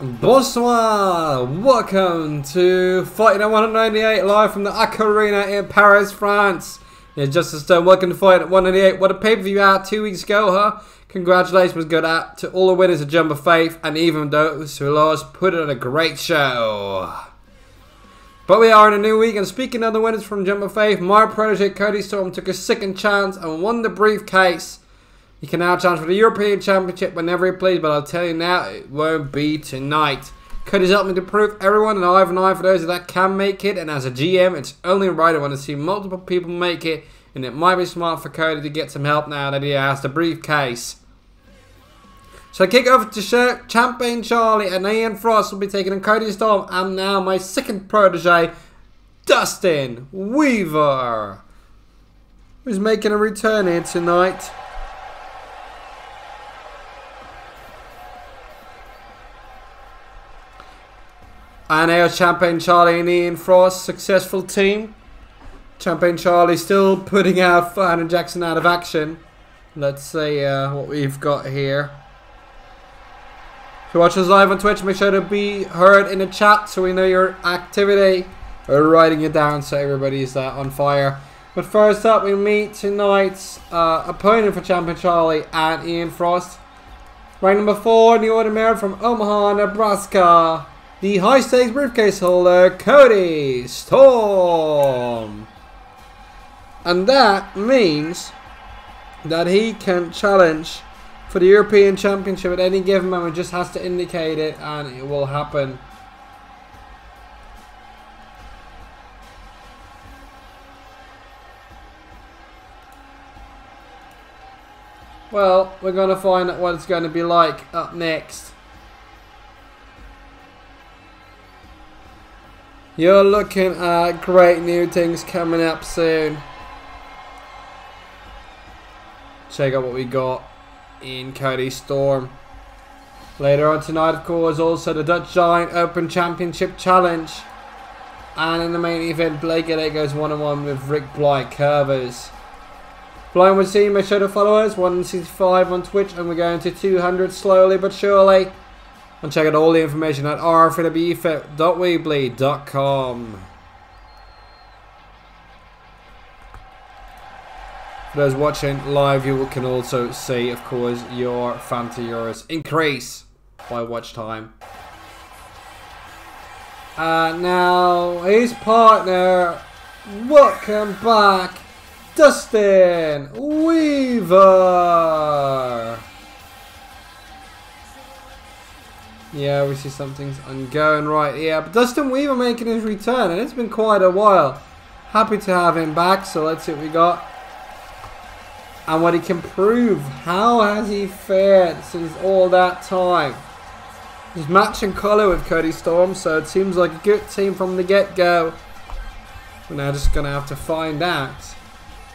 Bonsoir! Welcome to Fighting at 198 live from the Arena in Paris, France. Yeah, Justice Stone, welcome to Fighting at 198. What a pay-per-view out 2 weeks ago, huh? Congratulations go out to all the winners of Jump of Faith and even those who lost, put on a great show. But we are in a new week, and speaking of the winners from Jump of Faith, my protege Cody Storm took a second chance and won the briefcase. He can now challenge for the European Championship whenever he plays, but I'll tell you now, it won't be tonight. Cody's helped me to prove everyone an eye for an eye for those that can make it, and as a GM, it's only right I want to see multiple people make it, and it might be smart for Cody to get some help now that he has the briefcase. So I kick over to Champion Charlie, and Ian Frost will be taking on Cody Storm, and now my second protege, Dustin Weaver, who's making a return here tonight. And here's Champion Charlie and Ian Frost, successful team. Champion Charlie still putting out Fine Jackson out of action. Let's see what we've got here. If you watch us live on Twitch, make sure to be heard in the chat so we know your activity. We're writing it down so everybody's on fire. But first up, we meet tonight's opponent for Champion Charlie and Ian Frost. Rank number 4, New Order Merit from Omaha, Nebraska. The high stakes briefcase holder, Cody Storm. And that means that he can challenge for the European Championship at any given moment. Just has to indicate it and it will happen. Well, we're going to find out what it's going to be like up next. You're looking at great new things coming up soon. Check out what we got in Cody Storm. Later on tonight, of course, also the Dutch Giant Open Championship Challenge. And in the main event, Vega goes one-on-one with Blight Kurvers. Blight would see, make sure to follow us. 165 on Twitch, and we're going to 200 slowly but surely. And check out all the information at rfpw.weebly.com. For those watching live, you can also see, of course, your fantasy euros increase by watch time. Now, his partner, welcome back, Dustin Weaver. Yeah, we see something's ongoing right here. But Dustin Weaver making his return, and it's been quite a while. Happy to have him back, so let's see what we got. And what he can prove. How has he fared since all that time? He's matching colour with Cody Storm, so it seems like a good team from the get-go. We're now just going to have to find out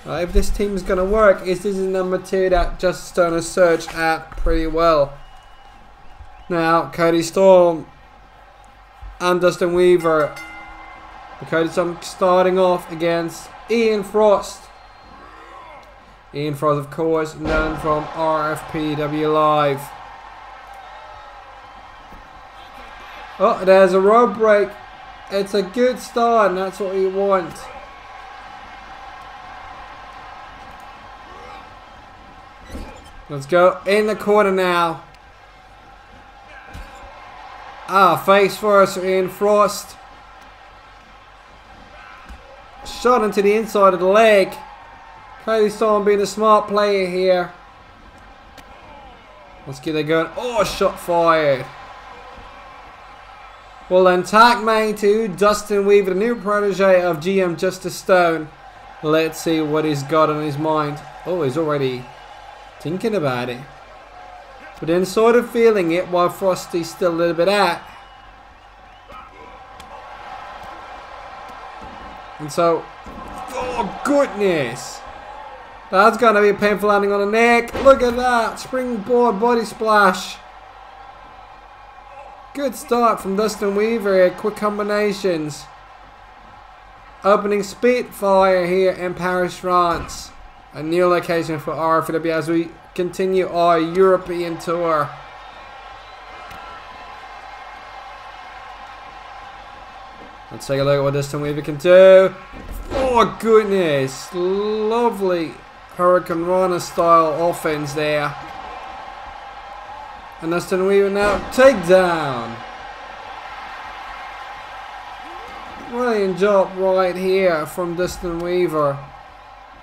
if this team is going to work. This is number 2 that Justice Stone has searched at pretty well. Now, Cody Storm and Dustin Weaver. Cody Storm starting off against Ian Frost. Ian Frost, of course, known from RFPW Live. Oh, there's a rope break. It's a good start, and that's what we want. Let's go in the corner now. Face first for Ian Frost. Shot into the inside of the leg. Cody Storm being a smart player here. Let's get it going. Oh, shot fired. Well then, tag main to Dustin Weaver, the new protege of GM Justice Stone. Let's see what he's got on his mind. Oh, he's already thinking about it. But then sort of feeling it while Frosty's still a little bit out. And so, oh goodness. That's going to be a painful landing on the neck. Look at that. Springboard body splash. Good start from Dustin Weaver here. Quick combinations. Opening Spitfire here in Paris, France. A new location for RFPW as we continue our European tour. Let's take a look at what Dustin Weaver can do. Oh goodness, lovely Hurricane Rana style offense there. And Dustin Weaver now takedown. Brilliant job right here from Dustin Weaver.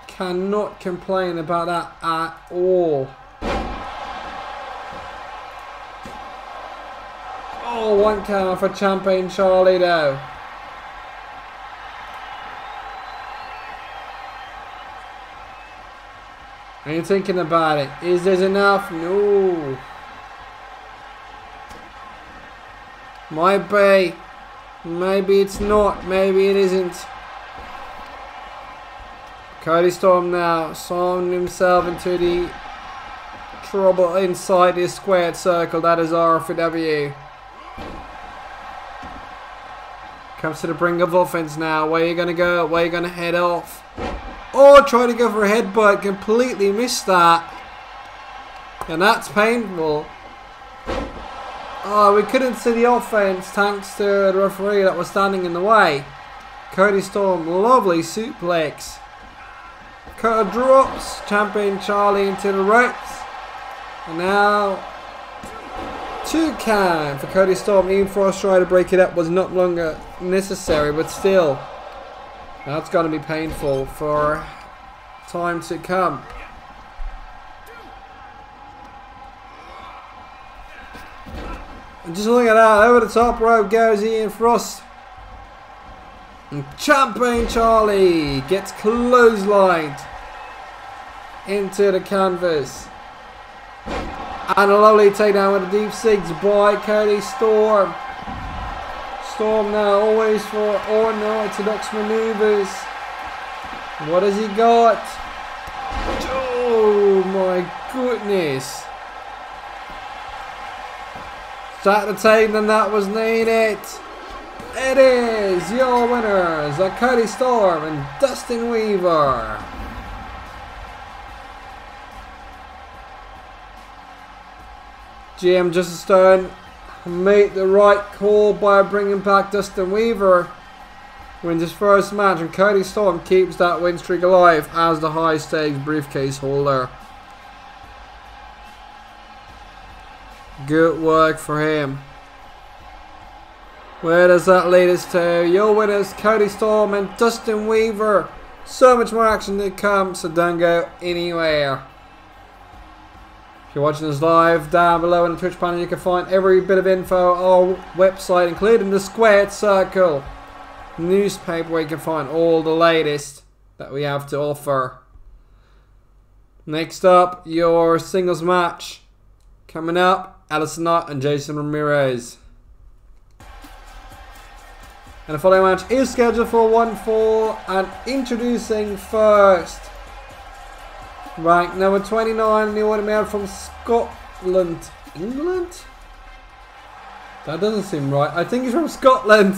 Cannot complain about that at all. Oh, one count for Champion Charlie though. Are you thinking about it? Is this enough? No. Might be. Maybe it's not. Maybe it isn't. Cody Storm now sawing himself into the trouble inside this squared circle. That is RFPW. Comes to the brink of offense now. Where are you going to go? Where are you going to head off? Oh, try to go for a headbutt. Completely missed that. And that's painful. Oh, we couldn't see the offense thanks to the referee that was standing in the way. Cody Storm, lovely suplex. Cutter drops Champion Charlie into the ropes. And now 2 count for Cody Storm. Even Frost trying to break it up was not longer necessary, but still. That's going to be painful for time to come. And just look at that, over the top rope goes Ian Frost. And Champion Charlie gets clotheslined into the canvas. And a lovely takedown with a deep six by Cody Storm. Storm now always for unorthodox maneuvers. What has he got? Oh my goodness. Start the takedown that was needed. It is your winners, Cody Storm and Dustin Weaver. GM Justin Stone made the right call by bringing back Dustin Weaver. Wins his first match, and Cody Storm keeps that win streak alive as the high stakes briefcase holder. Good work for him. Where does that lead us to? Your winners, Cody Storm and Dustin Weaver. So much more action to come, so don't go anywhere. If you're watching us live, down below in the Twitch panel you can find every bit of info on our website, including the Squared Circle newspaper where you can find all the latest that we have to offer. Next up, your singles match. Coming up, Alistair and Jason Ramirez. And the following match is scheduled for 1 fall, and introducing first, ranked number 29 in the order male from Scotland. England? That doesn't seem right. I think he's from Scotland.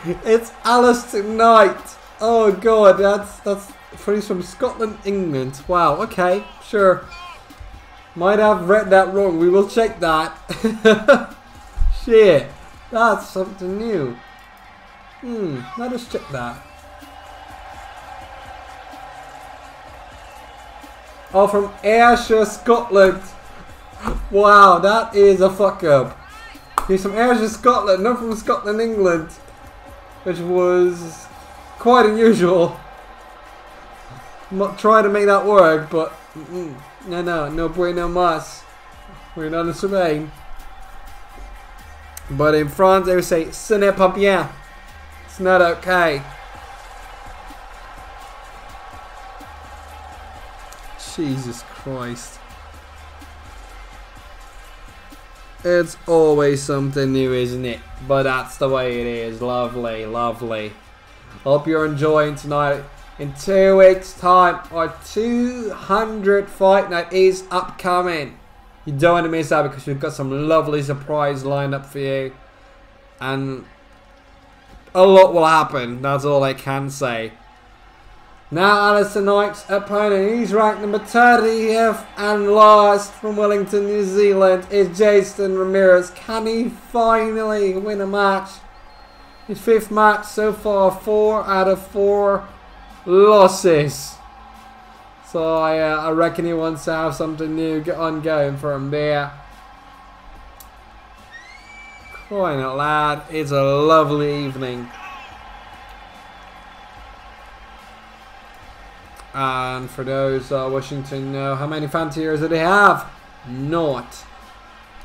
It's Alistair Knight. Oh god, that's he's from Scotland, England. Wow, okay, sure. Might have read that wrong. We will check that. Shit, that's something new. Let us check that. Oh, from Ayrshire, Scotland. Wow, that is a fuck up. He's from Ayrshire, Scotland, not from Scotland, England. Which was quite unusual. I'm not trying to make that work, but no bueno mas. We're not in Spain. But in France they would say ce n'est pas bien. It's not okay. Jesus Christ. It's always something new, isn't it? But that's the way it is. Lovely, lovely. Hope you're enjoying tonight. In 2 weeks' time, our 200 fight night is upcoming. You don't want to miss out because we've got some lovely surprise lined up for you. And a lot will happen. That's all I can say. Now Alistair Knight's opponent, he's ranked number 30th and last from Wellington, New Zealand, is Jason Ramirez. Can he finally win a match His 5th match so far, 4 out of 4 losses. So I reckon he wants to have something new ongoing for him there. Crying out loud, it's a lovely evening. And for those wishing to know how many fan tiers do they have? Naught.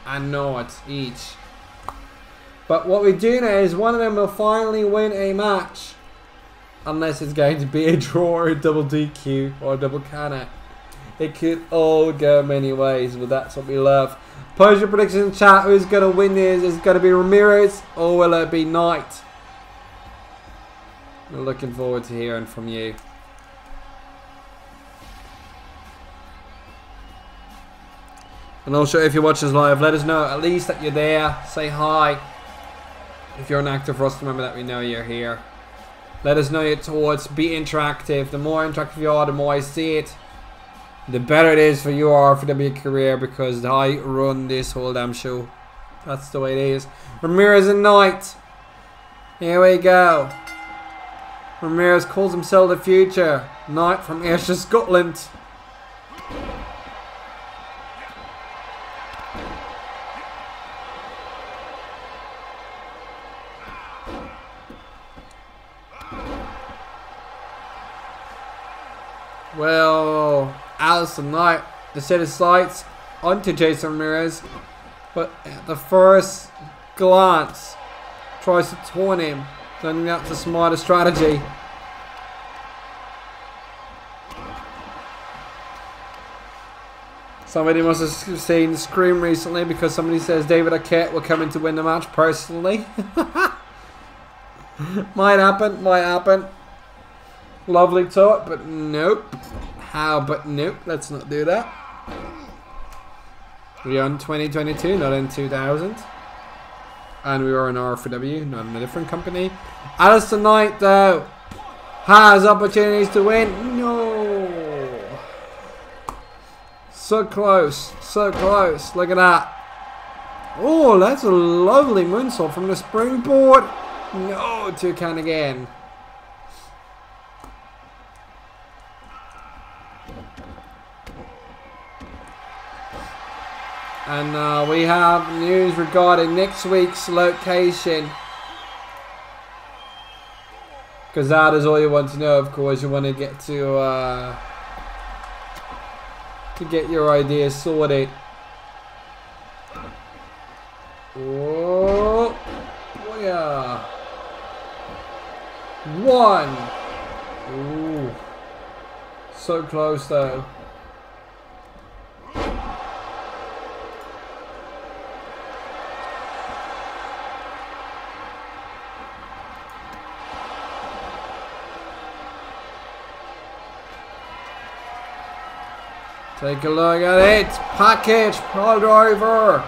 And naught each. But what we do know is one of them will finally win a match. Unless it's going to be a draw or a double DQ or a double countout. It could all go many ways, but that's what we love. Post your predictions in chat. Who's going to win this? Is it going to be Ramirez or will it be Knight? We're looking forward to hearing from you. And also, if you're watching us live, let us know at least that you're there. Say hi. If you're an active for us, remember that we know you're here. Let us know your thoughts. Be interactive. The more interactive you are, the more I see it, the better it is for your RFPW career, because I run this whole damn show. That's the way it is. Ramirez and Knight. Here we go. Ramirez calls himself the future. Knight from Ayrshire, Scotland. Well, Alistair Knight to set his sights onto Jason Ramirez, but at the first glance tries to taunt him. Don't think that's the smartest strategy. Somebody must have seen Scream recently, because somebody says David Arquette will come in to win the match personally. Might happen, might happen. Lovely thought, but nope. How, but nope. Let's not do that. We're on 2022, not in 2000. And we are in RFPW, not in a different company. Alistair Knight, though, has opportunities to win. No. So close. So close. Look at that. Oh, that's a lovely moonsault from the springboard. No, 2 count again. And we have news regarding next week's location. Because that is all you want to know, of course. You want to get to get your ideas sorted. Oh, yeah. 1. Ooh. So close, though. Take a look at it. Package pile driver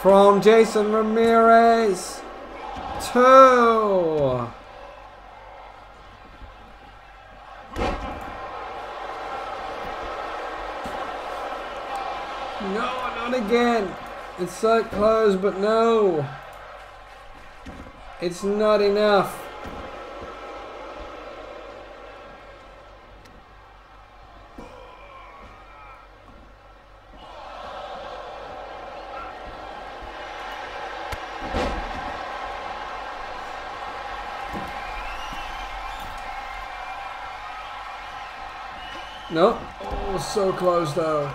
from Jason Ramirez. 2. No, not again. It's so close, but no. It's not enough. Nope. Oh, so close though.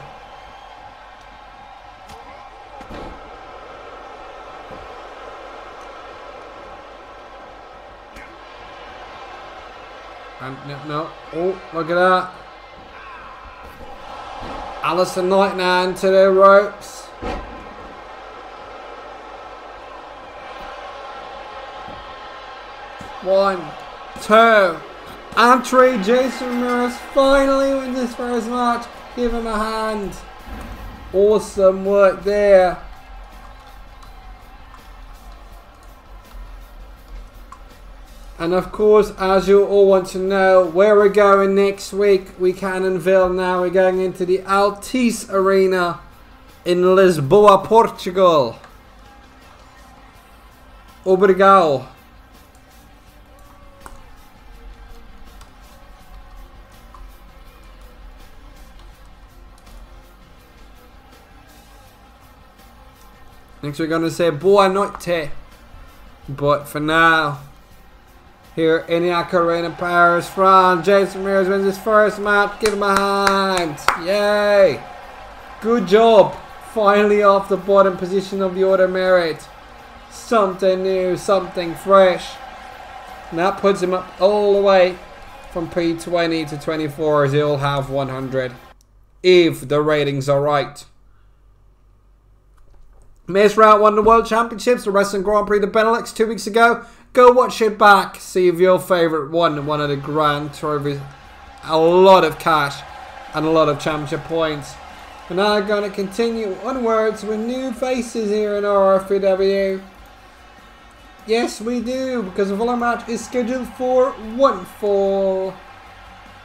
And no. Oh, look at that. Alistair Knight now into the ropes. One, 2. And 3, Jason Ramirez finally wins this first match. Give him a hand. Awesome work there. And of course, as you all want to know, where we're going next week, we can unveil now. We're going into the Altice Arena in Lisboa, Portugal. Obrigado. Next we're going to say buonanotte. But for now, here in the Arena Paris, France, Ramirez wins his first match. Give him a hand. Yay. Good job. Finally off the bottom position of the order merit. Something new, something fresh. And that puts him up all the way from P20 to 24 as he'll have 100. If the ratings are right. Miss Round won the World Championships, the Wrestling Grand Prix, the Benelux 2 weeks ago. Go watch it back. See if your favourite won one of the grand trophies. A lot of cash and a lot of championship points. We're now going to continue onwards with new faces here in RFPW. Yes, we do, because the full match is scheduled for one fall.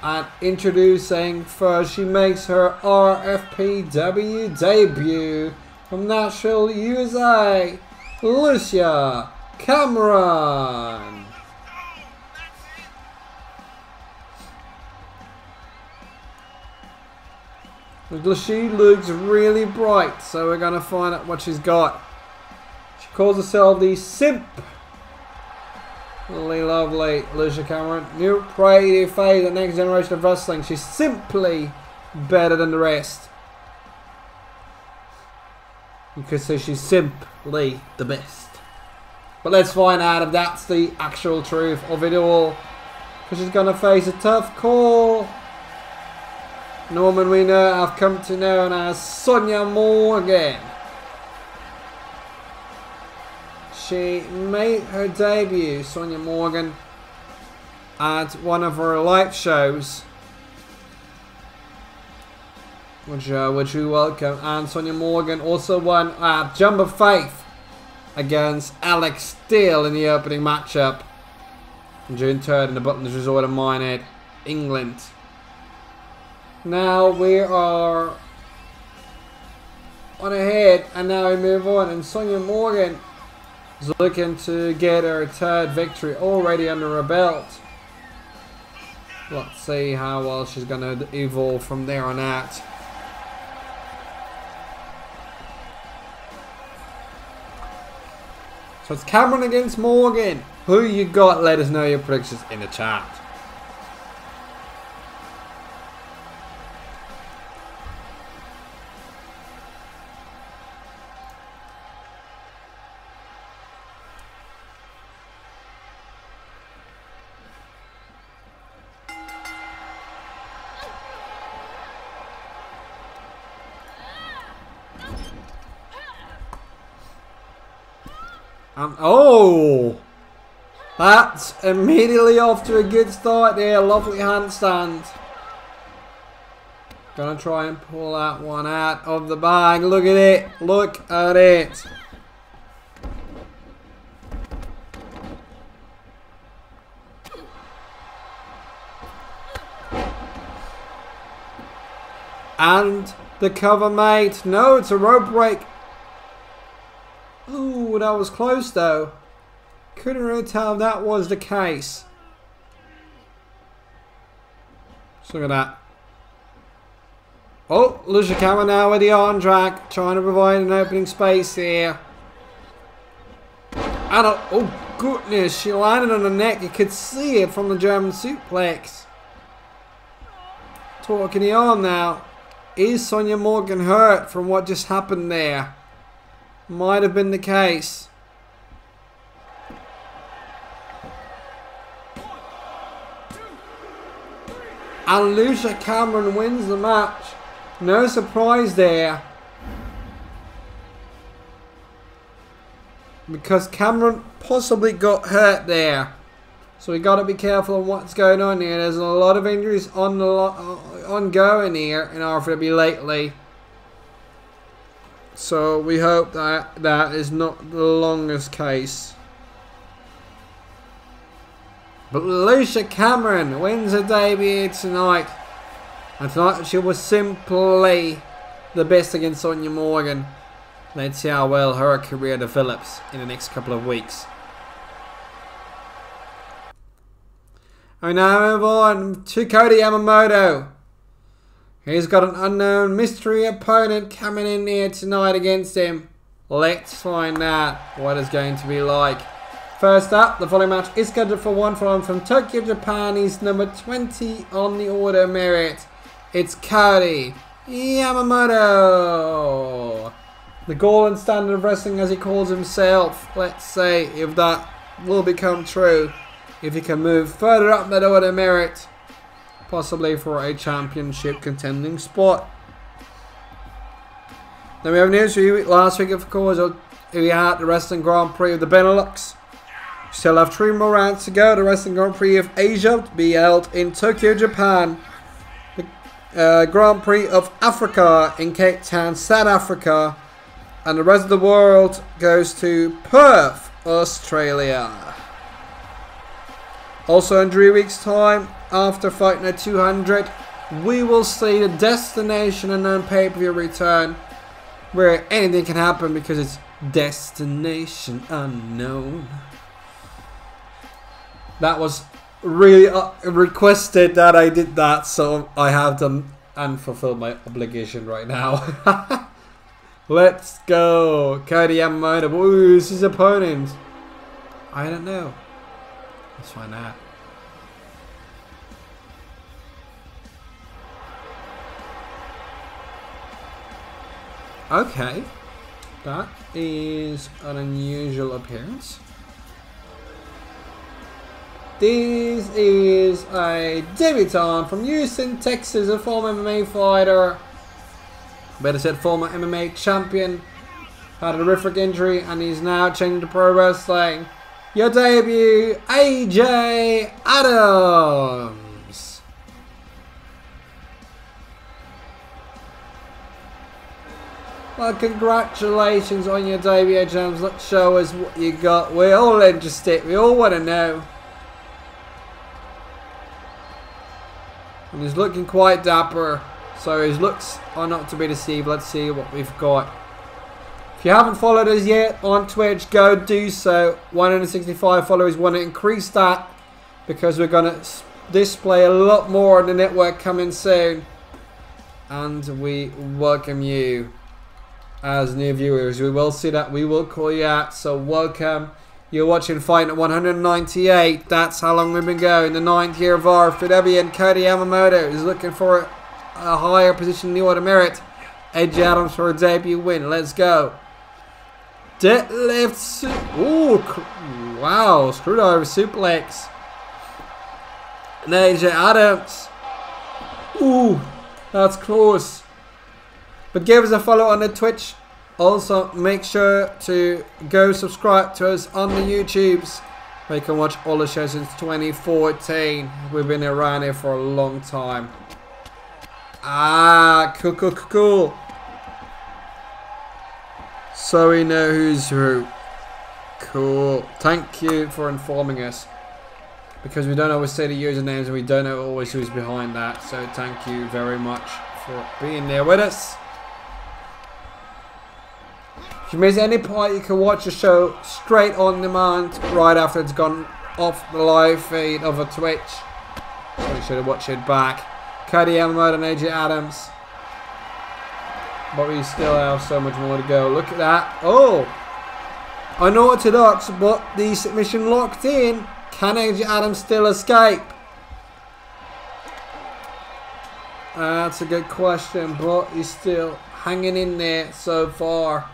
And introducing first, she makes her RFPW debut from Nashville, USA, Lucia Cameron. She looks really bright, so we're going to find out what she's got. She calls herself the Simp. Really lovely, Lucia Cameron. New pretty face, the next generation of wrestling. She's simply better than the rest. You could say she's simply the best. But let's find out if that's the actual truth of it all. Because she's going to face a tough call. The woman we know, I've come to know as Sonya Morgan. She made her debut, Sonya Morgan, at one of her live shows, which we welcome. And Sonya Morgan also won at Jump of Faith against Alex Steele in the opening matchup on June 3rd in the Butlins Resort in Minehead, England. Now we are on ahead, and now we move on, and Sonya Morgan is looking to get her third victory already under her belt. Let's see how well she's going to evolve from there on out. So it's Cameron against Morgan. Who you got? Let us know your predictions in the chat. Oh! That's immediately off to a good start there. Lovely handstand. Gonna try and pull that one out of the bag. Look at it. Look at it. And the cover mate. No, it's a rope break. Ooh, that was close though. Couldn't really tell if that was the case. Just look at that. Oh, Lucia Cameron now with the arm drag, trying to provide an opening space here. And oh goodness, she landed on the neck. You could see it from the German suplex. Talking the arm now. Is Sonya Morgan hurt from what just happened there? Might have been the case. And Lucia Cameron wins the match. No surprise there. Because Cameron possibly got hurt there. So we got to be careful on what's going on here. There's a lot of injuries ongoing here in RFPW lately. So we hope that that is not the longest case. But Lucia Cameron wins her debut tonight. And tonight she was simply the best against Sonya Morgan. Let's see how well her career develops in the next couple of weeks. And now move on to Cody Yammamoto. He's got an unknown mystery opponent coming in here tonight against him. Let's find out what it's going to be like. First up, the following match is scheduled for one from Tokyo, Japan. He's number 20 on the order merit. It's Cody Yammamoto. The golden standard of wrestling, as he calls himself. Let's say if that will become true. If he can move further up that order merit. Possibly for a championship contending spot. Then we have news for you. Last week, of course, we had the Wrestling Grand Prix of the Benelux. We still have 3 more rounds to go. The Wrestling Grand Prix of Asia to be held in Tokyo, Japan. The Grand Prix of Africa in Cape Town, South Africa. And the rest of the world goes to Perth, Australia. Also in 3 weeks' time, after Fight Night 200, we will see the Destination Unknown pay-per-view return, where anything can happen because it's Destination Unknown. That was really requested that I did that, so I have done and fulfilled my obligation right now. Let's go. Cody Yammamoto. Who's his opponent? I don't know. Let's find out. Okay. That is an unusual appearance. This is a debutant from Houston, Texas, a former MMA fighter. Better said, former MMA champion. Had a horrific injury and he's now changing to pro wrestling. Your debut, AJ Adams. Well, congratulations on your debut, AJ Adams. Let's show us what you got. We're all interested. We all want to know. And he's looking quite dapper. So his looks are not to be deceived. Let's see what we've got. If you haven't followed us yet on Twitch, go do so. 165 followers. Want to increase that because we're going to display a lot more on the network coming soon. And we welcome you as new viewers. We will see that. We will call you out. So welcome. You're watching Fight at 198. That's how long we've been going. The 9th year of RFPW, and Cody Yammamoto is looking for a higher position in the order merit. AJ Adams for a debut win. Let's go. Deadlift. Ooh, wow. Screwdriver suplex. And AJ Adams. Ooh, that's close. But give us a follow on the Twitch. Also, make sure to go subscribe to us on the YouTubes, where you can watch all the shows since 2014. We've been around here for a long time. Ah, cool. So we know who's who. Cool. Thank you for informing us. Because we don't always say the usernames and we don't know always who's behind that. So thank you very much for being there with us. If you miss any part, you can watch the show straight on demand right after it's gone off the live feed of a Twitch. So you should watch it back. Cody Yammamoto and AJ Adams. But we still have so much more to go. Look at that. Oh! Unorthodox, but the submission locked in. Can AJ Adams still escape? That's a good question, but he's still hanging in there so far.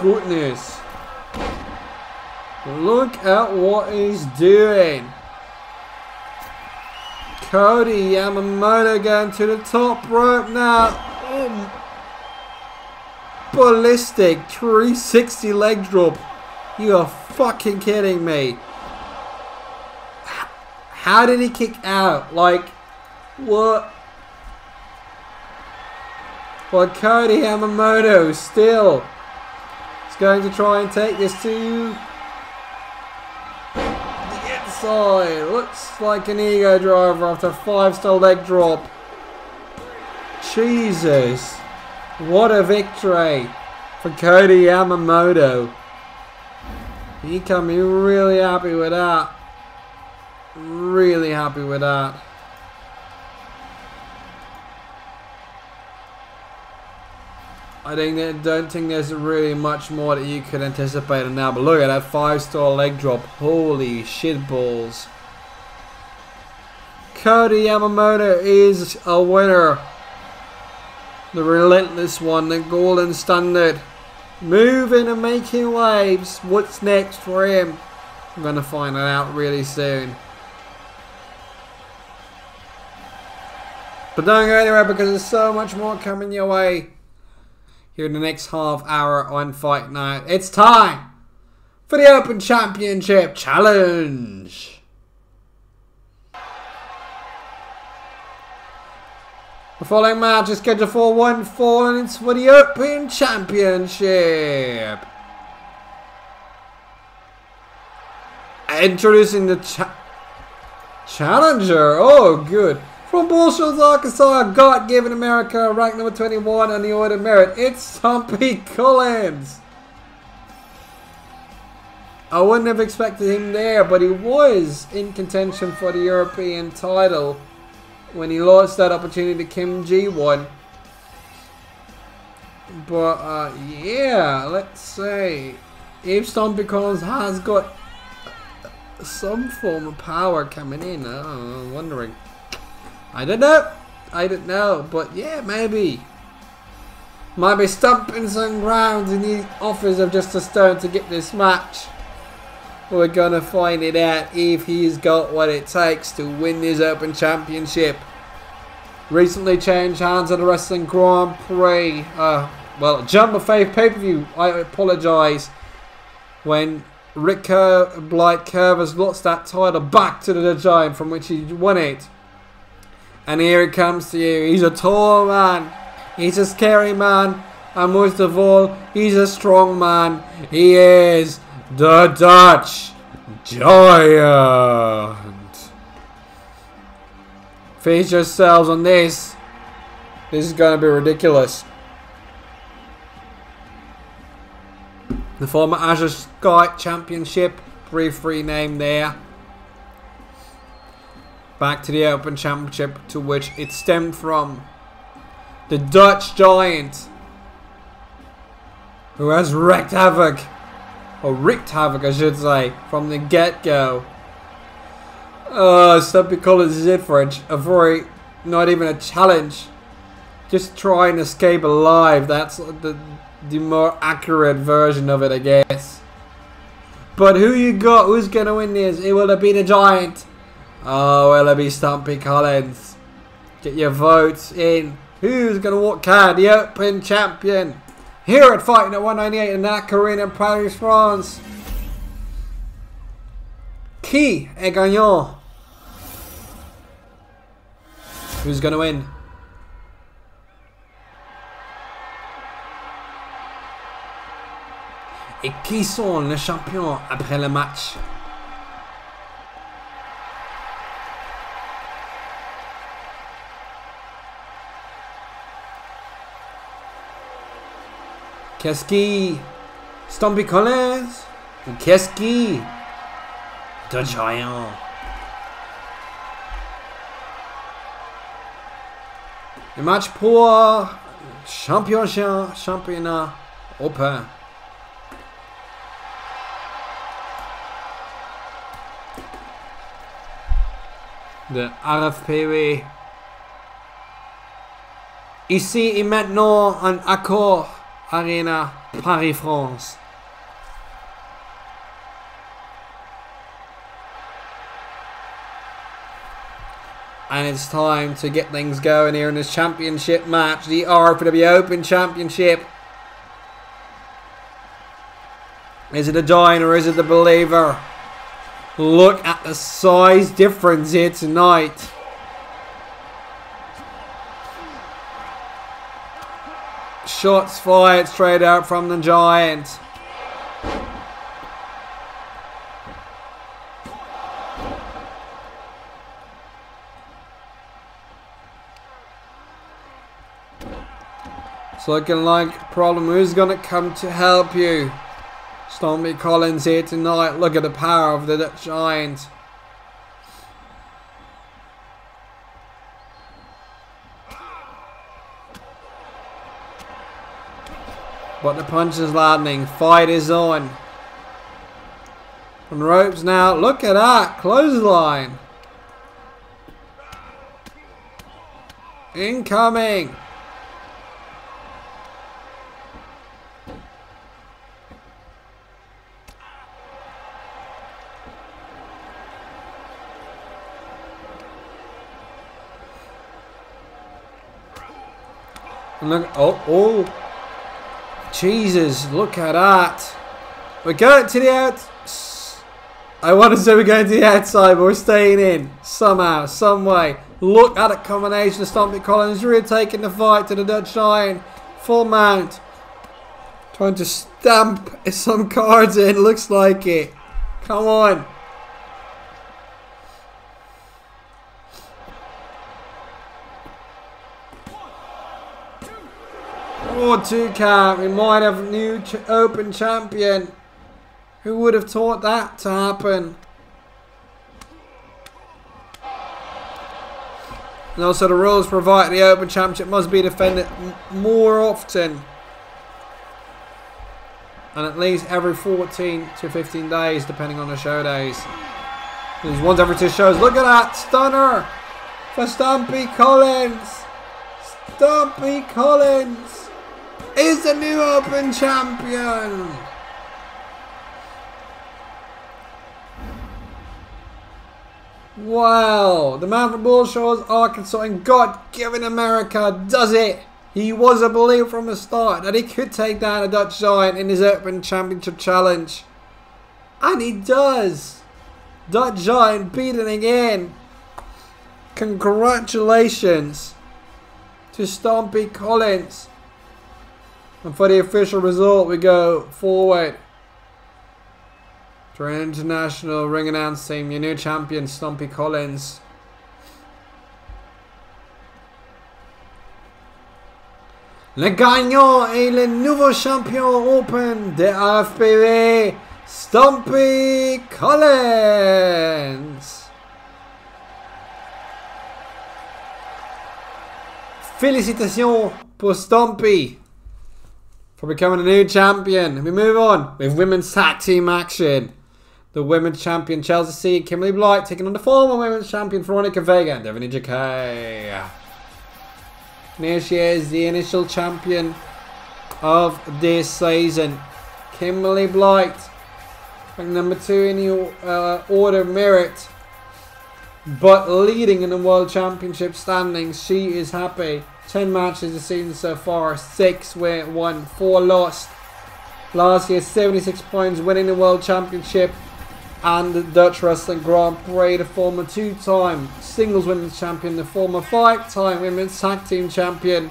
Goodness. Look at what he's doing. Cody Yammamoto going to the top rope now. Ballistic 360 leg drop. You are fucking kidding me. How did he kick out? Like, what? Well, Cody Yammamoto still going to try and take this to the inside. Looks like an ego driver after a 5-star leg drop. Jesus. What a victory for Cody Yammamoto. He can be really happy with that. Really happy with that. don't think there's really much more that you could anticipate now. But look at that 5-star leg drop. Holy shit balls. Cody Yammamoto is a winner. The relentless one, the golden standard. Moving and making waves. What's next for him? I'm going to find it out really soon. But don't go anywhere because there's so much more coming your way. Here in the next half hour on Fight Night. It's time for the Open Championship Challenge. The following match is scheduled for one fall and it's for the Open Championship. Introducing the challenger. Oh, good. From Bullshit, Arkansas, God-given America, ranked number 21 on the order of merit. It's Stumpy Collins. I wouldn't have expected him there, but he was in contention for the European title when he lost that opportunity to Kim G1. But yeah, let's say if Stumpy Collins has got some form of power coming in, I'm wondering. I don't know, but yeah, maybe. Might be stumping some grounds in the office of just a stone to get this match. We're gonna find it out if he's got what it takes to win this Open Championship. Recently changed hands at the Wrestling Grand Prix. Well, Jump of Faith pay-per-view. I apologise. When Blight Kurvers lost that title back to the Giant from which he won it. And here he comes to you. He's a tall man. He's a scary man. And most of all, he's a strong man. He is the Dutch Giant. Feast yourselves on this. This is going to be ridiculous. The former Azure Sky Championship. Brief rename there. Back to the Open Championship to which it stemmed from. The Dutch Giant, who has wreaked havoc, or wreaked havoc I should say, from the get-go. Stumpy Collins is it for not even a challenge. Just try and escape alive. That's the more accurate version of it, I guess. But who you got? Who's going to win this? Will it be the Giant? Oh, will it be Stumpy Collins? Get your votes in. Who's going to walk out the Open Champion? Here at Fighting at 198 in that arena in Paris, France. Qui est gagnant? Who's going to win? Et qui sont les champions après le match? Qu'est-ce qui? Stumpy Collins? Ou qu'est-ce qui? The Giant. Le match pour championnat open. De RFPW. Ici et maintenant en accord. Arena Paris, France. And it's time to get things going here in this championship match. The RFPW Open Championship. Is it a Giant or is it the Believer? Look at the size difference here tonight. Shots fired straight out from the Giant. It's looking like a problem. Who's going to come to help you? Stumpy Collins here tonight. Look at the power of the Dutch Giant. But the punch is landing. Fight is on. On the ropes now. Look at that. Clothesline. Incoming. And look, oh, Jesus, look at that. We're going to the out. I want to say we're going to the outside, but we're staying in. Somehow, some way. Look at that combination of Stompy Collins really taking the fight to the Dutch Giant. Full mount. Trying to stamp some cards in, looks like it. Come on. Oh, 2 count. We might have a new Open champion. Who would have thought that to happen? And also the rules provide the Open Championship must be defended more often. And at least every 14 to 15 days, depending on the show days. There's once every 2 shows. Look at that. Stunner for Stompy Collins. Stompy Collins is the new Open champion. Wow, the man from Bullshaw's Arkansas in God-given America does it. He was a believer from the start that he could take down a Dutch Giant in his Open Championship challenge. And he does. Dutch Giant beaten again. Congratulations to Stompy Collins. And for the official result, we go forward to our international ring announce team, your new champion, Stompy Collins. Le gagnant et le nouveau champion open de RFPW, Stompy Collins. Félicitations pour Stompy for becoming a new champion. We move on with women's tag team action. The women's champion Chelsea Kimberley Blight taking on the former women's champion Veronica Vega and Devony Jackee. And here she is, the initial champion of this season. Kimberley Blight, rank number 2 in the order merit, but leading in the World Championship standings. She is happy. 10 matches this season so far, 6 won, 4 lost. Last year, 76 points, winning the World Championship and the Dutch Wrestling Grand Prix. The former 2-time singles women's champion, the former 5-time women's tag team champion.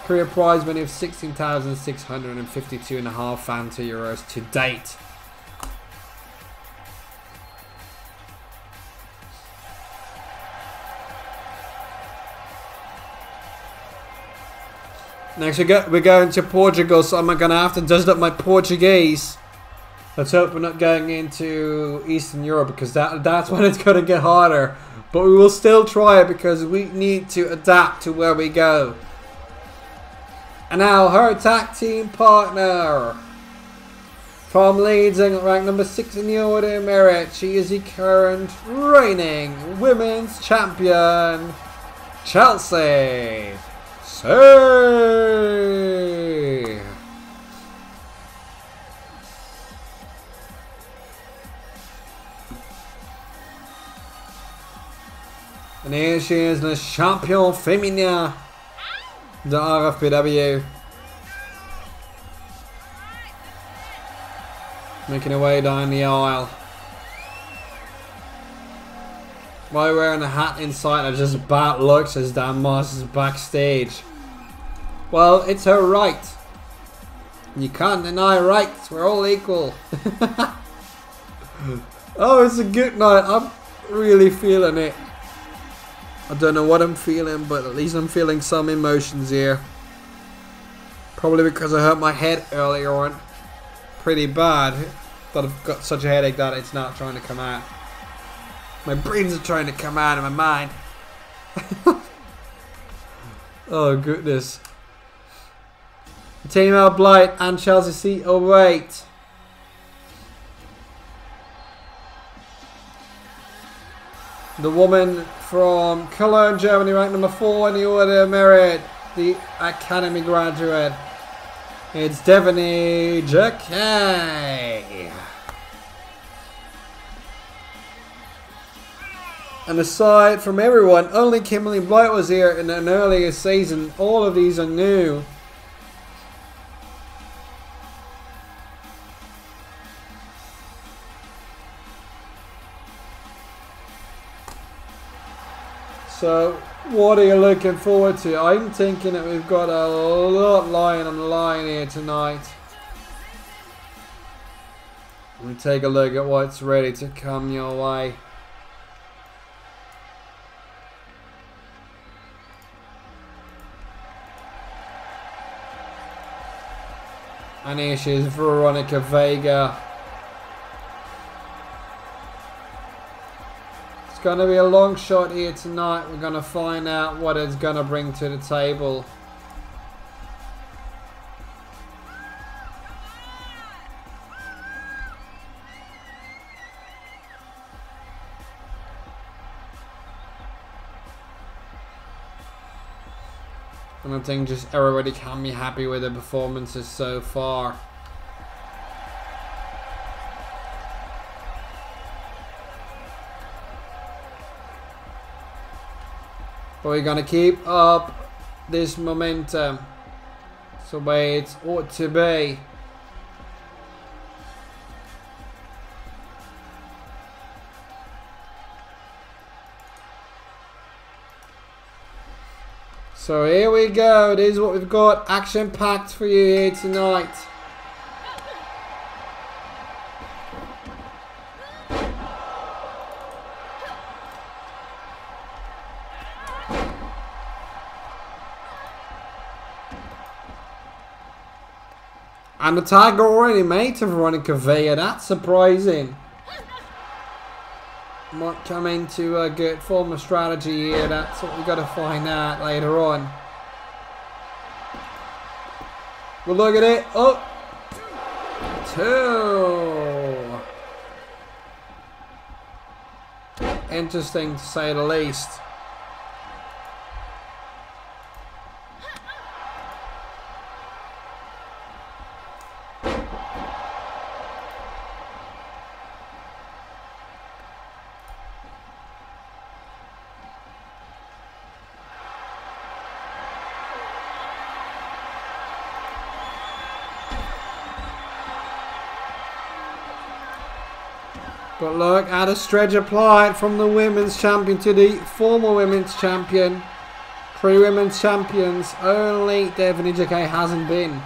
Career prize money of 16,652.5 Fanta euros to date. Next we're going to Portugal, so I'm going to have to dust up my Portuguese. Let's hope we're not going into Eastern Europe, because that's when it's going to get harder. But we will still try it because we need to adapt to where we go. And now her tag team partner from Leeds, ranked number 6 in the order of merit. She is the current reigning women's champion, Chelsea. Hey! And here she is, the champion féminin de RFPW. Making her way down the aisle. Why wearing a hat inside are just bad looks as Dan Moss is backstage. Well, it's her right. You can't deny rights. We're all equal. Oh, it's a good night. I'm really feeling it. I don't know what I'm feeling, but at least I'm feeling some emotions here. Probably because I hurt my head earlier on. Pretty bad. But I've got such a headache that it's not trying to come out. My brains are trying to come out of my mind. Oh goodness. Team out Blight and Chelsea C08. The woman from Cologne, Germany, ranked number 4 in the order of merit. The Academy graduate. It's Devony Jackee. And aside from everyone, only Kimberley and Blight was here in an earlier season. All of these are new. So, what are you looking forward to? I'm thinking that we've got a lot lying on the line here tonight. Let me take a look at what's ready to come your way. And here she is, Veronica, Vega. It's going to be a long shot here tonight. We're going to find out what it's going to bring to the table. And I think just everybody can be happy with the performances so far. But we're gonna keep up this momentum. It's the way it ought to be. So here we go. This is what we've got action packed for you here tonight. And the tag already made to Veronica Vega. That's surprising. Might come into a good form of strategy here. That's what we've got to find out later on. We'll look at it. Oh! 2. Interesting to say the least. But look at a stretch applied from the women's champion to the former women's champion. 3 women's champions. Only Devony Jackee hasn't been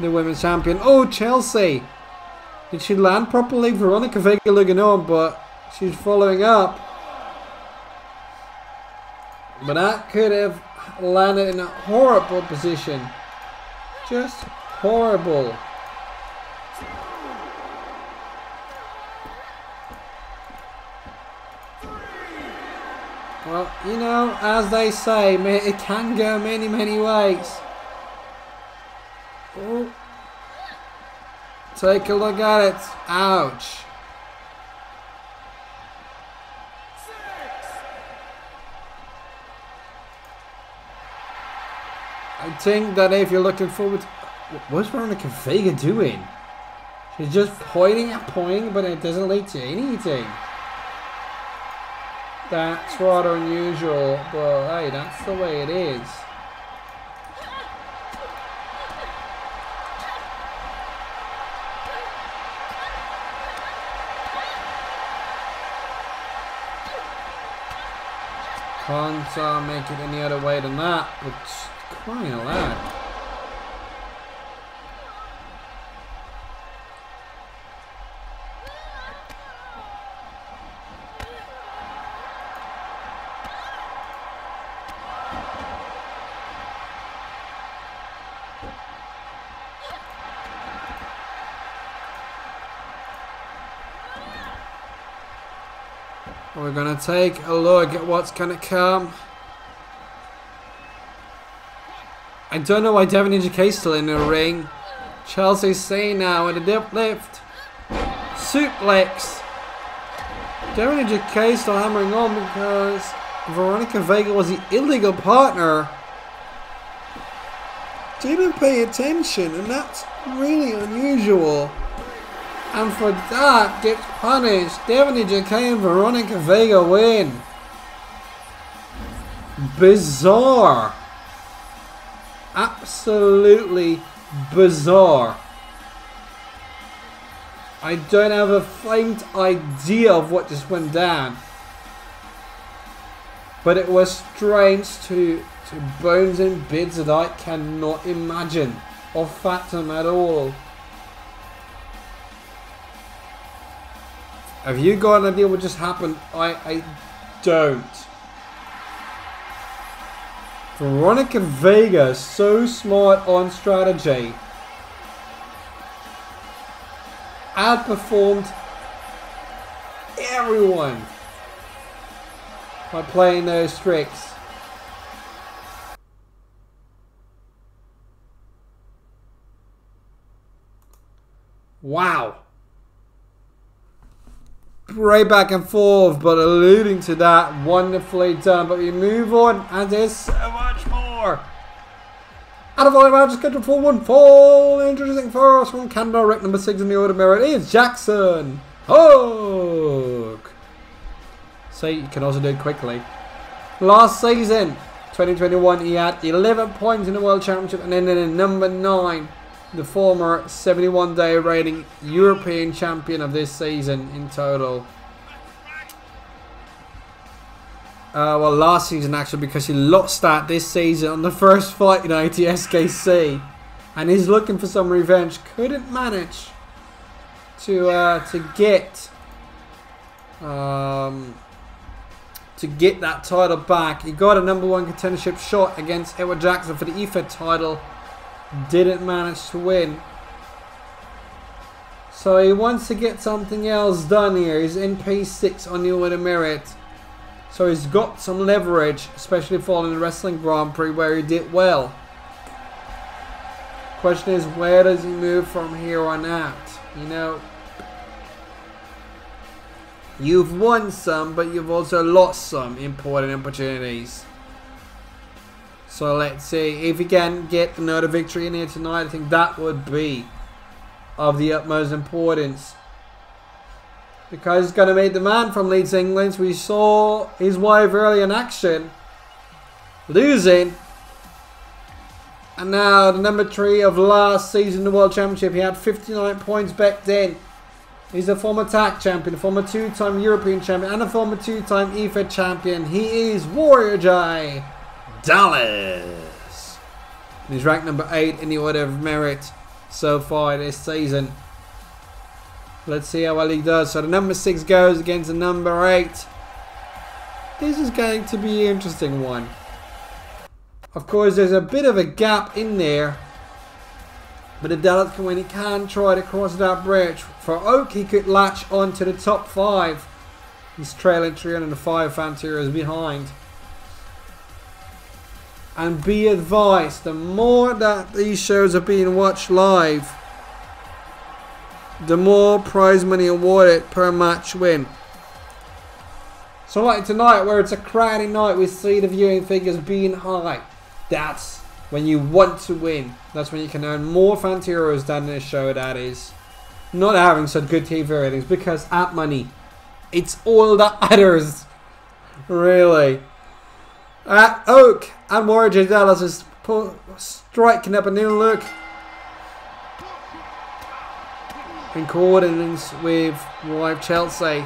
the women's champion. Oh, Chelsea. Did she land properly? Veronica Vega looking on, but she's following up. But that could have landed in a horrible position. Just horrible. Well, you know, as they say, it can go many, many ways. Oh. Take a look at it. Ouch. I think that if you're looking forward to... What's Veronica Vega doing? She's just pointing at pointing, but it doesn't lead to anything. That's rather unusual, but hey, that's the way it is. Can't make it any other way than that, but crying out loud. We're going to take a look at what's going to come. I don't know why Devony and Jackee still in the ring. Chelsea C now with a dip lift. Suplex. Devony and Jackee still hammering on because Veronica Vega was the illegal partner. Didn't pay attention, and that's really unusual. And for that gets punished. Devony, Jackee and Veronica Vega win. Bizarre. Absolutely bizarre. I don't have a faint idea of what just went down. But it was strange to bones and bits that I cannot imagine or fathom at all. Have you got an idea what just happened? I don't. Veronica Vega, so smart on strategy. Outperformed everyone by playing those tricks. Wow. Right back and forth, but alluding to that, wonderfully done. But we move on, and there's so much more. Out of all matches scheduled for one fall, introducing first from Canada, rank number 6 in the order merit is Jackson Hook. So you can also do it quickly. Last season, 2021, he had 11 points in the World Championship and ended in number 9. The former 71-day rating European champion of this season in total. Well, last season actually, because he lost that this season on the first fight night to SKC, and he's looking for some revenge. Couldn't manage to get that title back. He got a number 1 contendership shot against Edward Jackson for the EFED title. Didn't manage to win. So he wants to get something else done here. He's in P6 on the order merit. So he's got some leverage, especially following the Wrestling Grand Prix where he did well. Question is, where does he move from here on out? You know, you've won some, but you've also lost some important opportunities. So let's see if he can get another victory in here tonight. I think that would be of the utmost importance, because he's going to meet the man from Leeds, England. We saw his wife early in action, losing. And now the number 3 of last season in the World Championship. He had 59 points back then. He's a former tag champion, a former 2-time European champion, and a former 2-time EFED champion. He is Warrior J. Dallas. And he's ranked number 8 in the order of merit so far this season. Let's see how well he does. So the number 6 goes against the number 8. This is going to be an interesting one. Of course, there's a bit of a gap in there, but if Dallas can win, he can try to cross that bridge. For Oak, he could latch on to the top 5. He's trailing 305 Fantiers behind. And be advised, the more that these shows are being watched live, the more prize money awarded per match win. So like tonight, where it's a crowded night, we see the viewing figures being high. That's when you want to win. That's when you can earn more Fantiros than this show, that is. Not having such good TV ratings, because at money, it's all that matters. Really. At Oak and Warrior J. Dallas is striking up a new look in coordinates with wife Chelsea.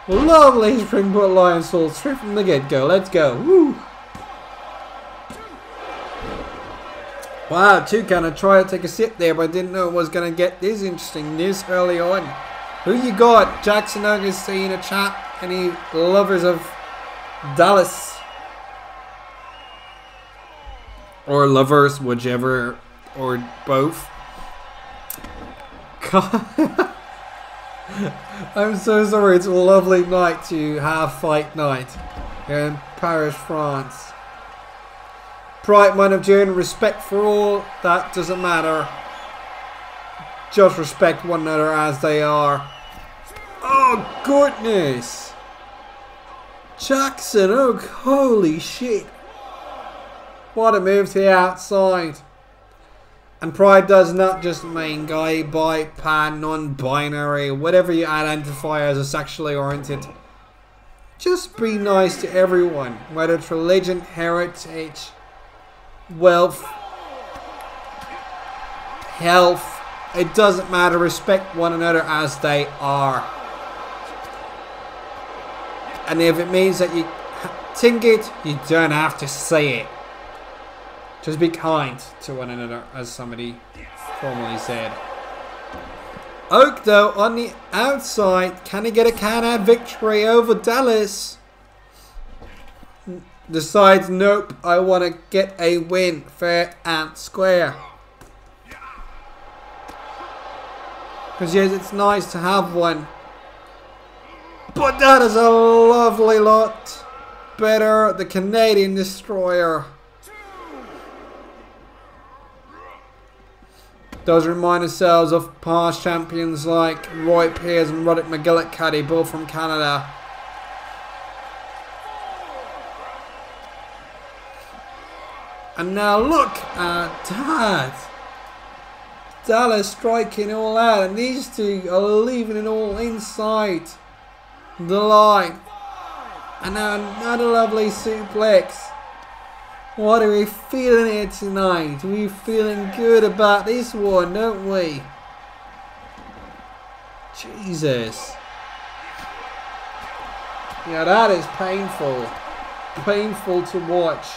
Lovely springboard lion salt straight from the get-go. Let's go. Woo. Wow, Toucan tried to take a sip there, but I didn't know it was going to get this interesting this early on. Who you got? Jackson Augustine in a chat. Any lovers of Dallas? Or lovers, whichever, or both. I'm so sorry, it's a lovely night to have fight night here in Paris, France. Pride Month of June, respect for all, that doesn't matter. Just respect one another as they are. Oh goodness! Jackson, oh holy shit. What a move to the outside. And Pride does not just mean gay, bi, pan, non-binary, whatever you identify as a sexually oriented. Just be nice to everyone, whether it's religion, heritage, wealth, health. It doesn't matter. Respect one another as they are. And if it means that you think it, you don't have to say it. Just be kind to one another, as somebody formerly said. Oak, though, on the outside, can he get a count-out victory over Dallas? Decides, nope, I want to get a win, fair and square. Because yes, it's nice to have one. But that is a lovely lot better. The Canadian Destroyer. Does remind ourselves of past champions like Roy Pearce and Roderick McGillicuddy, both from Canada. And now look at that. Dallas striking all out, and these two are leaving it all inside the line. And now another lovely suplex. What are we feeling here tonight? We're feeling good about this one, don't we? Jesus. Yeah, that is painful. Painful to watch.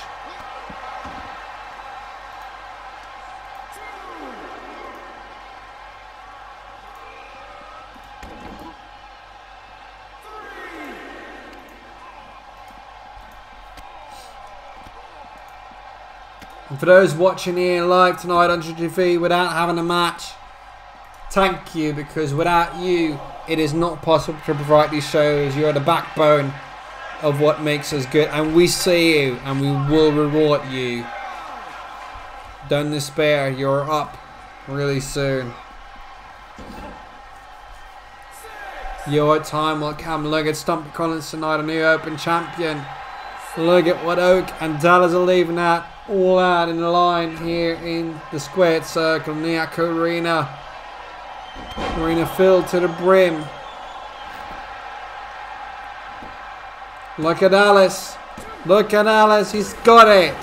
And for those watching here live tonight on TV without having a match, thank you, because without you, it is not possible to provide these shows. You're the backbone of what makes us good, and we see you, and we will reward you. Don't despair, you're up really soon. Your time will come. Look at Stumpy Collins tonight, a new Open champion. Look at what Oak and Dallas are leaving out. All out in the line here in the squared circle in the arena. Arena filled to the brim. Look at Alice. Look at Alice. He's got it.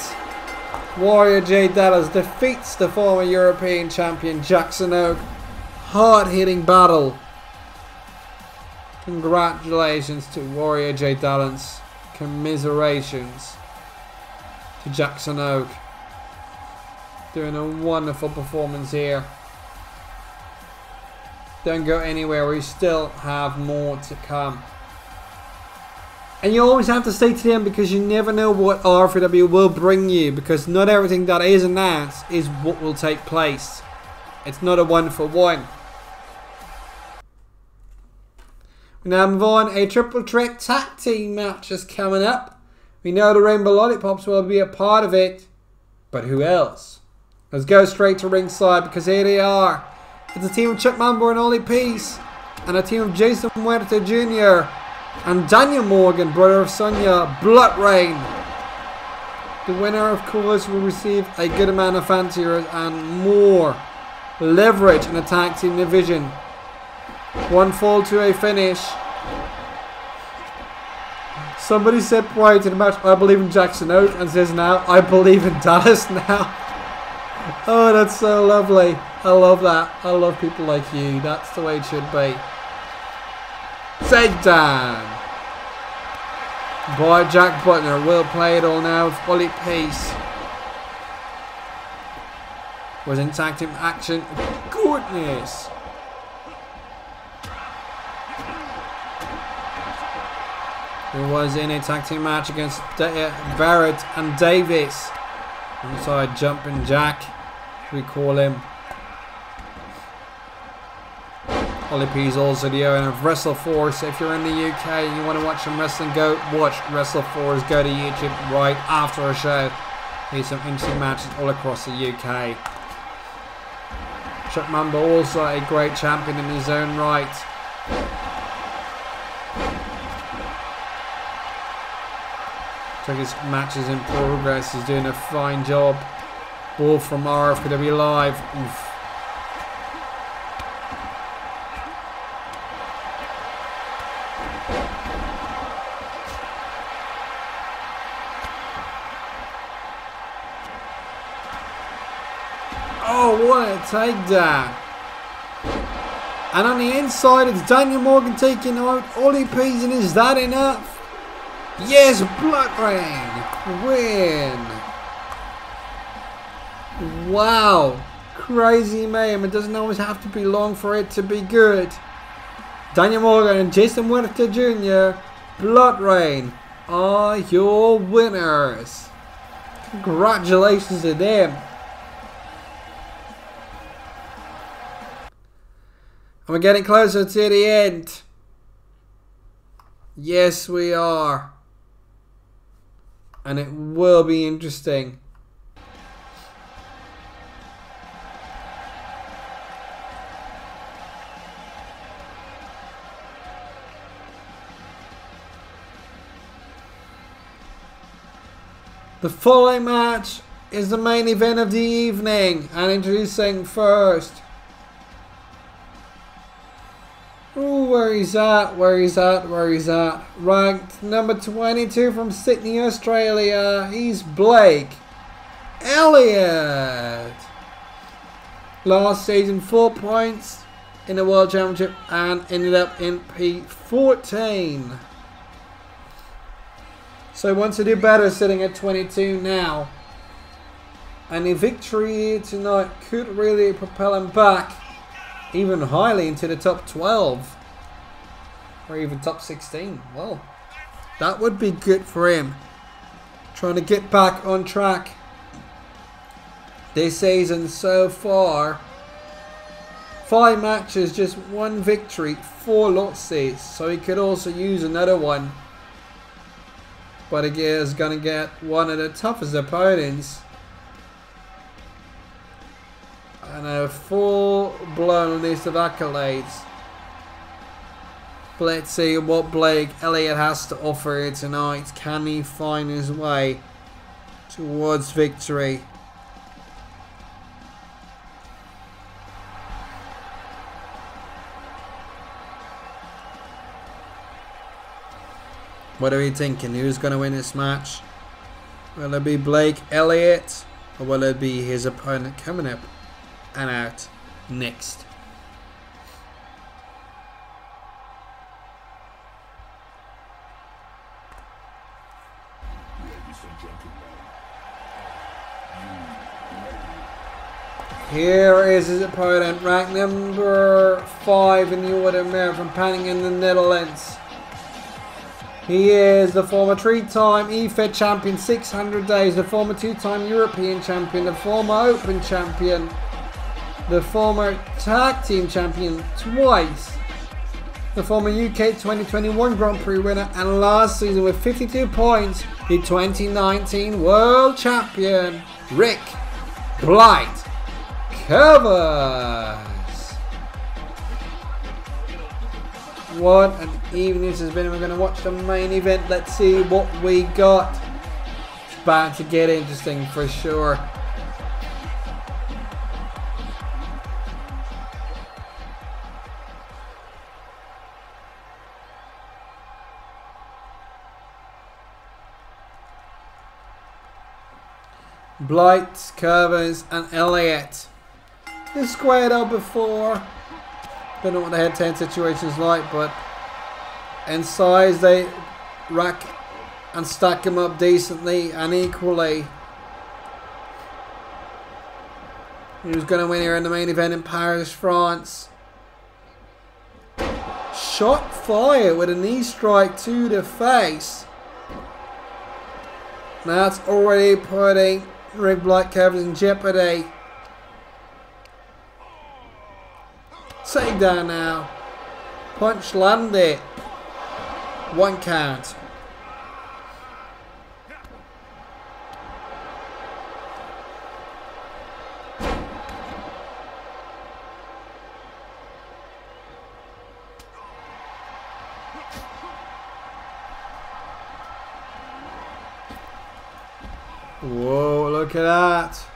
Warrior J. Dallas defeats the former European champion Jackson Oak. Hard-hitting battle. Congratulations to Warrior J. Dallas. Commiserations to Jackson Oak. Doing a wonderful performance here. Don't go anywhere, we still have more to come. And you always have to stay to them, because you never know what RFPW will bring you, because not everything that is announced is what will take place. It's not a one-for-one. We now move on. A triple threat tag team match is coming up. We know the Rainbow Lollypops will be a part of it, but who else? Let's go straight to ringside, because here they are. It's a team of Chuck Mambo and Ollie Peace, and a team of Jason Muerto Jr. and Daniel Morgan, brother of Sonya, BloodReign. The winner, of course, will receive a good amount of fanciers and more leverage in the tag team division. One fall to a finish. Somebody said prior to the match, I believe in Jackson Oak, and says now, I believe in Dallas now. Oh, that's so lovely. I love that. I love people like you. That's the way it should be. Take down by Jack Butler. Will play it all now with Ollie Peace. Was in tag team action. Goodness. He was in a tag team match against Barrett and Davis. Inside jumping Jack, we call him. Ollie P's also the owner of WrestleForce. If you're in the UK and you want to watch some wrestling, go watch WrestleForce. Go to YouTube right after a show. Here's some interesting matches all across the UK. Mambo also a great champion in his own right. Check his matches in progress. He's doing a fine job. Ball from RFPW Live. Oof. Oh, what a takedown. And on the inside, it's Daniel Morgan taking out Ollie Pease, and is that enough? Yes, BloodReign win. Wow. Crazy mayhem. It doesn't always have to be long for it to be good. Daniel Morgan and Jason Winter Jr., BloodReign are your winners. Congratulations to them. And we're getting closer to the end. Yes, we are. And it will be interesting. The following match is the main event of the evening. And introducing first. Ooh, where he's at. Ranked number 22 from Sydney, Australia. He's Blake Elliot. Last season 4 points in the World Championship and ended up in P14. So he wants to do better, sitting at 22 now. And a victory here tonight could really propel him back even highly into the top 12 or even top 16. Well, that would be good for him. Trying to get back on track this season so far. 5 matches, just 1 victory, 4 losses. So he could also use another one. But again, is going to get one of the toughest opponents. And a full-blown list of accolades. But let's see what Blake Elliot has to offer here tonight. Can he find his way towards victory? What are we thinking? Who's going to win this match? Will it be Blake Elliot? Or will it be his opponent coming up and out next? Here is his opponent, ranked number 5 in the order merit from Panning in the Netherlands. He is the former 3-time EFED champion, 600 days, the former 2-time European champion, the former Open champion, the former Tag Team champion twice, the former UK 2021 Grand Prix winner, and last season with 52 points, the 2019 World Champion, Rick Blight Kurvers. What an evening this has been. We're going to watch the main event. Let's see what we got. It's about to get interesting for sure. Blight, Kurvers and Elliot. They squared up before. Don't know what the head-to-head situation's like, but in size they rack and stack them up decently and equally. Who's going to win here in the main event in Paris, France? Shot fired with a knee strike to the face. Now that's already putting Rick Blight Kurvers in jeopardy. Takedown now. Punch landed. 1 count. Whoa, look at that.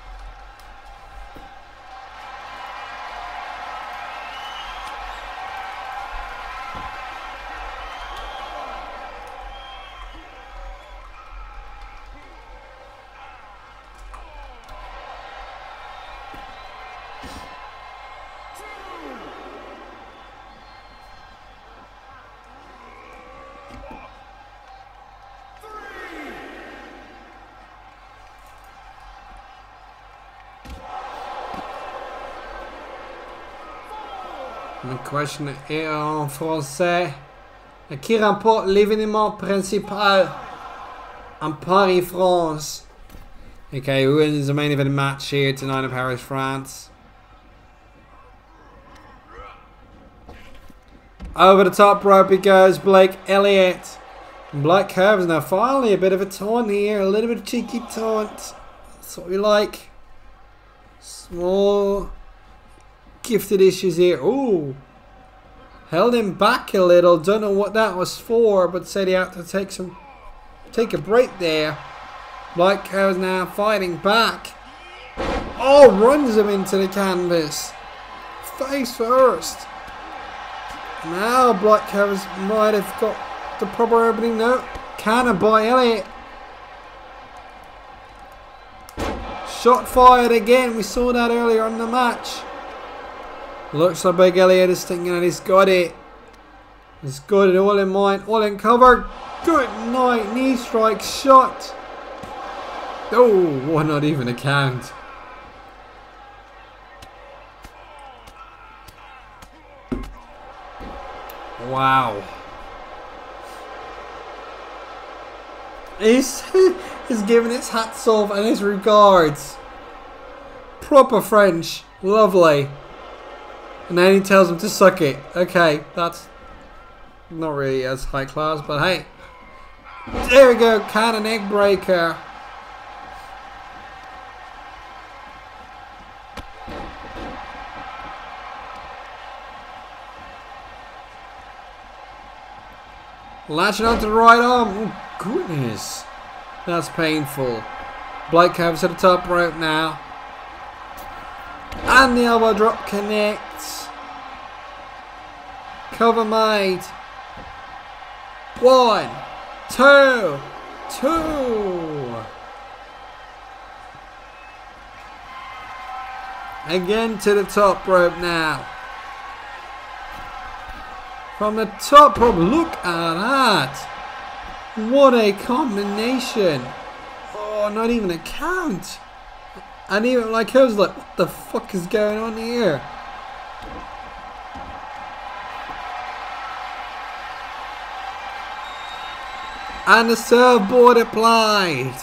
La question est en français. Qui remporte l'événement principal en Paris-France? Okay, who wins the main event match here tonight in Paris, France? Over the top rope he goes, Blake Elliot. And Blight Kurvers now finally a bit of a taunt here, a little bit of cheeky taunt. That's what we like. Small gifted issues here. Ooh. Held him back a little. Don't know what that was for, but said he had to take a break there. Blight Kurvers now fighting back. Oh, runs him into the canvas. Face first. Now Blight Kurvers might have got the proper opening. No. Cannon by Elliot. Shot fired again. We saw that earlier in the match. Looks like Big Elliot is thinking that he's got it. He's got it all in mind, all in cover. Good night. Knee strike shot. Oh, why not even a count? Wow. He's giving his hats off and his regards. Proper French. Lovely. And then he tells him to suck it. Okay, that's not really as high class, but hey. There we go, cannon egg breaker. Latching onto the right arm. Oh, goodness. That's painful. Blight Kurvers at the top rope now. And the elbow drop connects. Cover made. 1, 2, 2. Again to the top rope now. From the top rope, look at that. What a combination. Oh, not even a count. And even like I was like, what the fuck is going on here? And the surfboard applied.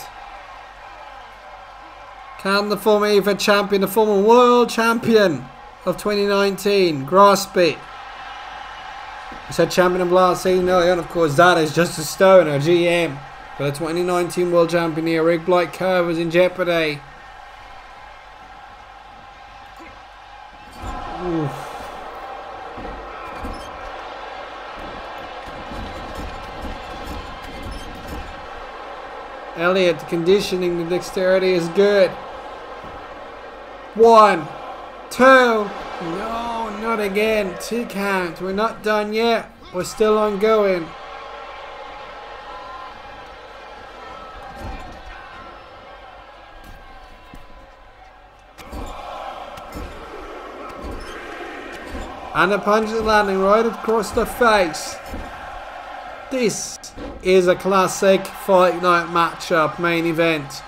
Can the former EVA champion, the former world champion of 2019, grasp it? I said champion of last season earlier, and of course that is Justice Stone, our GM. For the 2019 world champion here, Rick Blight Kurvers in jeopardy. Oof. Elliot, the conditioning, the dexterity is good. 1, 2. No, not again. 2 count. We're not done yet. We're still ongoing. And a punch is landing right across the face. This is a classic Fight Night matchup main event.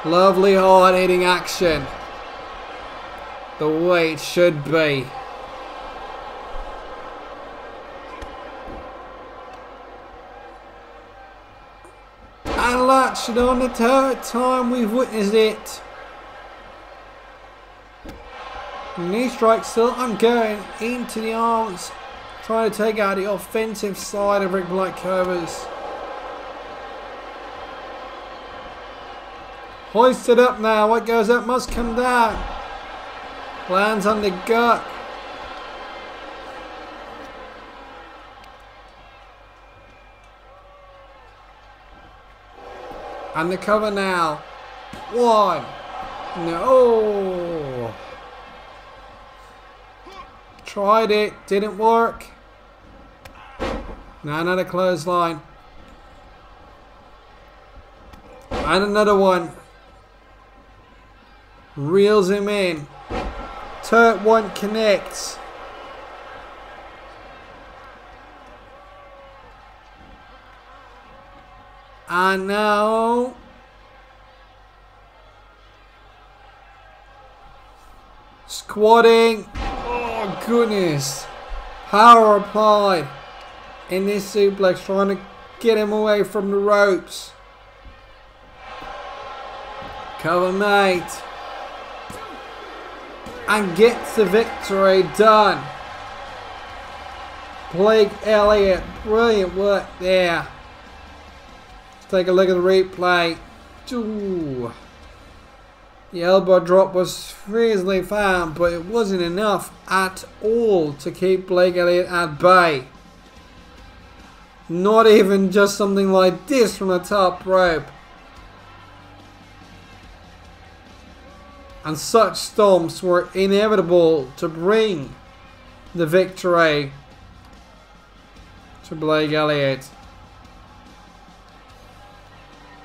Lovely hard hitting action. The way it should be. And latched on the third time we've witnessed it. Knee strike still ongoing into the arms. Trying to take out the offensive side of Rick Blight Kurvers. Hoisted up now. What goes up must come down. Lands on the gut. Undercover now. One. No. Tried it. Didn't work. Now another clothesline. And another one. Reels him in. Turret 1 connects. And now squatting. Oh goodness. Power applied in this suplex, trying to get him away from the ropes. Cover mate. And gets the victory done. Blake Elliot, brilliant work there. Let's take a look at the replay. Ooh. The elbow drop was easily found, but it wasn't enough at all to keep Blake Elliot at bay. Not even just something like this from the top rope. And such stomps were inevitable to bring the victory to Blake Elliot.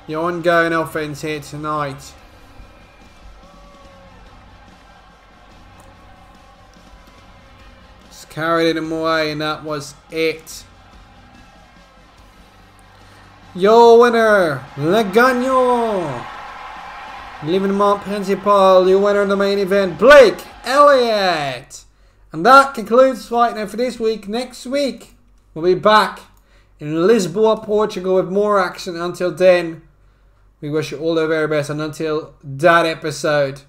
The ongoing offense here tonight. Just carried him away, and that was it. Your winner, Le Gagnant. Leaving the Montpensier pile, your winner in the main event, Blake Elliot. And that concludes Fight Night for this week. Next week, we'll be back in Lisboa, Portugal with more action. Until then, we wish you all the very best. And until that episode,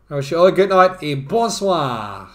I wish you all a good night et bonsoir.